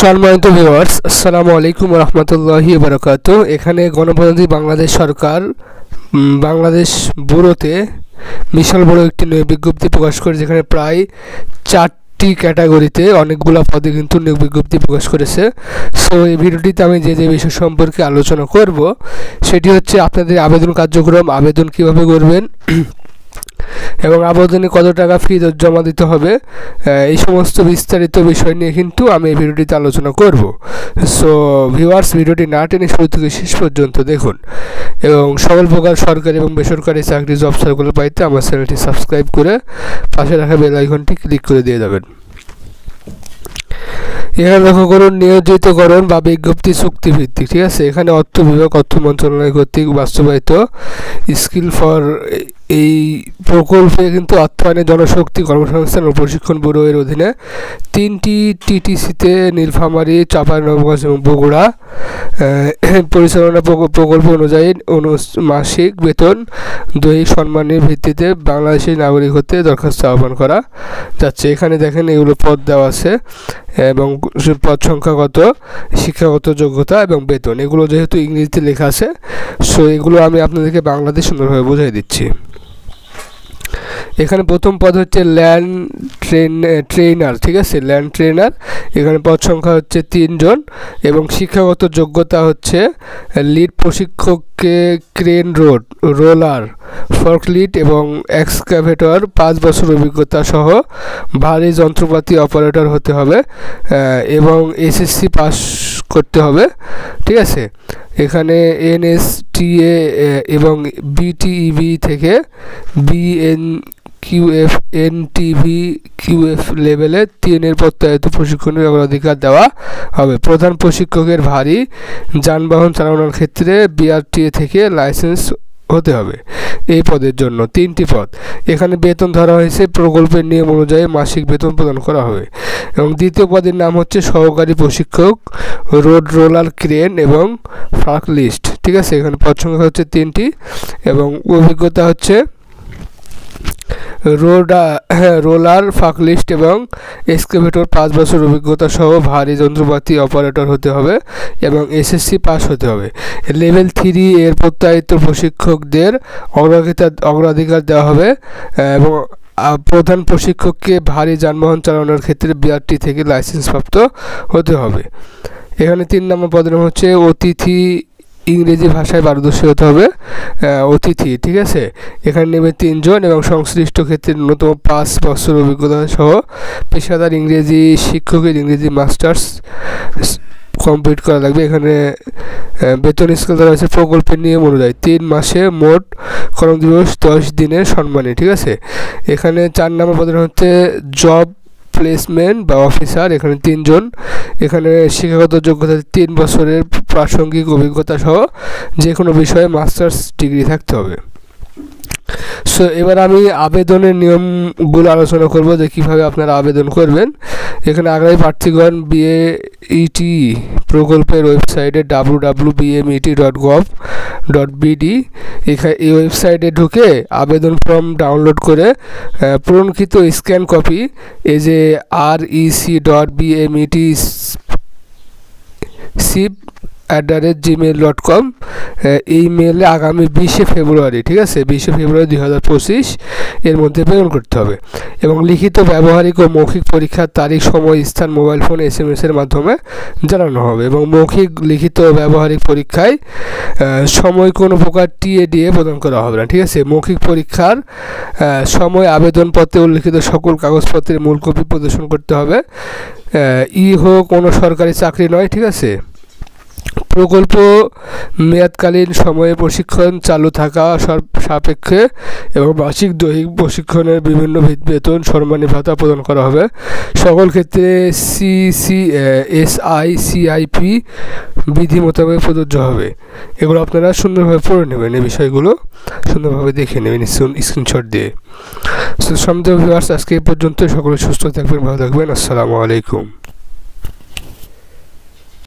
সম্মানিত ভিউয়ার্স, আসসালামু আলাইকুম ওয়া রাহমাতুল্লাহি ওয়া বারাকাতুহু। এখানে গণপ্রজাতন্ত্রী বাংলাদেশ সরকার বাংলাদেশ ব্যুরোতে বিশাল বড় একটি নিয়োগ বিজ্ঞপ্তি প্রকাশ করে, যেখানে প্রায় 4টি ক্যাটাগরিতে অনেকগুলো পদে কিন্তু নিয়োগ বিজ্ঞপ্তি প্রকাশ করেছে। সো এই ভিডিওটিতে আমি যে বিষয় সম্পর্কে আলোচনা করব সেটি হচ্ছে আপনাদের আবেদন কার্যক্রম, আবেদন কিভাবে করবেন এবং আবেদনে কত টাকা ফি জমা দিতে হবে, এই সমস্ত বিস্তারিত বিষয় নিয়ে কিন্তু আমি এই ভিডিওটিতে আলোচনা করব। সো ভিউয়ার্স, ভিডিওটি না টেনে শুরু থেকে শেষ পর্যন্ত দেখুন এবং সকল প্রকার সরকারি এবং বেসরকারি চাকরি জব সার্কুলার পাইতে আমার চ্যানেলটি সাবস্ক্রাইব করে পাশে রাখা বেল আইকনটি ক্লিক করে দিয়ে যাবেন। এখানে লক্ষ্য করুন, নিয়োজিতকরণ বা বিজ্ঞপ্তি চুক্তিভিত্তিক, ঠিক আছে। এখানে অর্থ বিভাগ, অর্থ মন্ত্রণালয় কর্তৃক বাস্তবায়িত স্কিল ফর এই প্রকল্পে কিন্তু অর্থায়নে জনশক্তি কর্মসংস্থান ও প্রশিক্ষণ ব্যুরো এর অধীনে 3টি টিটিসিতে নীলফামারী, চাঁপাইনবাবগঞ্জ এবং বগুড়া পরিচালনা প্রকল্প অনুযায়ী মাসিক বেতন দৈহিক সম্মানের ভিত্তিতে বাংলাদেশি নাগরিক হতে দরখাস্ত আহ্বান করা যাচ্ছে। এখানে দেখেন এগুলো পদ দেওয়া আছে এবং পদ সংখ্যাগত, শিক্ষাগত যোগ্যতা এবং বেতন, এগুলো যেহেতু ইংরেজিতে লেখা আছে, সো এগুলো আমি আপনাদেরকে বাংলাতে সুন্দরভাবে বুঝিয়ে দিচ্ছি। এখানে প্রথম পদ হচ্ছে ল্যান্ড ট্রেনার, ঠিক আছে, ল্যান্ড ট্রেনার। এখানে পদ সংখ্যা হচ্ছে 3 জন এবং শিক্ষাগত যোগ্যতা হচ্ছে লিড প্রশিক্ষককে ক্রেন রোলার, ফর্কলিফট এবং এক্সকাভেটর 5 বছর অভিজ্ঞতা সহ ভারী যন্ত্রপাতি অপারেটর হতে হবে এবং এসএসসি পাস করতে হবে, ঠিক আছে। এখানে এনএসটিএ এবং বিটিইবি থেকে QF লেভেলে 3 প্রত্যায়িত প্রশিক্ষণের অগ্রাধিকার দেওয়া হবে। প্রধান প্রশিক্ষকের ভারী যানবাহন চালানোর ক্ষেত্রে বিআরটিএ থেকে লাইসেন্স হতে হবে। এই পদের জন্য 3টি পদ। এখানে বেতন ধরা হয়েছে প্রকল্পের নিয়ম অনুযায়ী মাসিক বেতন প্রদান করা হবে। এবং দ্বিতীয় পদের নাম হচ্ছে সহকারী প্রশিক্ষক রোড রোলার, ক্রেন এবং ফর্কলিফট, ঠিক আছে। এখানে পদ সংখ্যা হচ্ছে 3টি এবং অভিজ্ঞতা হচ্ছে রোলার, ফর্কলিফট এবং এক্সকাভেটর 5 বছর অভিজ্ঞতা সহ ভারী যন্ত্রপাতি অপারেটর হতে হবে এবং এসএসসি পাস হতে হবে। লেভেল 3 এর প্রত্যায়িত প্রশিক্ষকদের অগ্রাধিকার দেওয়া হবে এবং প্রধান প্রশিক্ষককে ভারী যানবাহন চালানোর ক্ষেত্রে বিআরটি থেকে লাইসেন্স প্রাপ্ত হতে হবে। এখানে 3 নম্বর পদের নাম হচ্ছে অতিথি, ইংরেজি ভাষায় পারদর্শী হতে হবে, অতিথি, ঠিক আছে। এখানে নেবে 3 জন এবং সংশ্লিষ্ট ক্ষেত্রে ন্যূনতম 5 বছর অভিজ্ঞতা সহ পেশাদার ইংরেজি শিক্ষকের ইংরেজি মাস্টার্স কমপ্লিট করা লাগবে। এখানে বেতন স্কেল দেওয়া হয়েছে প্রকল্পের নিয়ম অনুযায়ী 3 মাসে মোট কর্মদিবস 10 দিনের সম্মানী, ঠিক আছে। এখানে 4 নম্বর পদের হচ্ছে জব প্লেসমেন্ট বা অফিসার। এখানে 3 জন। এখানে শিক্ষাগত যোগ্যতা 3 বছরের প্রাসঙ্গিক অভিজ্ঞতা সহ যে কোনো বিষয়ে মাস্টার্স ডিগ্রি থাকতে হবে। সো এবার আমি আবেদনের নিয়মগুলো আলোচনা করব যে কীভাবে আপনারা আবেদন করবেন। এখানে আগ্রহী প্রার্থীগণ বিএইটি প্রকল্পের ওয়েবসাইটে www.bmet.gov.bd এই ওয়েবসাইটে ঢুকে আবেদন ফর্ম ডাউনলোড করে পূরণকৃত স্ক্যান কপি এই যে rec.bmet@gmail.com এই মেলে আগামী 20 ফেব্রুয়ারি, ঠিক আছে, 20 ফেব্রুয়ারি 2025 এর মধ্যে প্রেরণ করতে হবে এবং লিখিত, ব্যবহারিক ও মৌখিক পরীক্ষার তারিখ, সময়, স্থান মোবাইল ফোন SMS এর মাধ্যমে জানানো হবে এবং মৌখিক, লিখিত ও ব্যবহারিক পরীক্ষায় সময় কোনো প্রকার TADA প্রদান করা হবে না, ঠিক আছে। মৌখিক পরীক্ষার সময় আবেদনপত্রে উল্লিখিত সকল কাগজপত্রের মূল কপি প্রদর্শন করতে হবে। হোক কোনো সরকারি চাকরি নয়, ঠিক আছে। প্রকল্প মেয়াদকালীন সময়ে প্রশিক্ষণ চালু থাকা সাপেক্ষে এবং মাসিক দৈহিক প্রশিক্ষণের বিভিন্ন বেতন, সম্মানী ভাতা প্রদান করা হবে। সকল ক্ষেত্রে SICIP বিধি মোতাবেক প্রযোজ্য হবে। এগুলো আপনারা সুন্দরভাবে পড়ে নেবেন, এই বিষয়গুলো সুন্দরভাবে দেখে নেবেন স্ক্রিনশট দিয়ে। সম্মানিত ভিউয়ার্স, আজকে এই পর্যন্ত। সকলে সুস্থ থাকবেন, ভালো থাকবেন। আসসালামু আলাইকুম।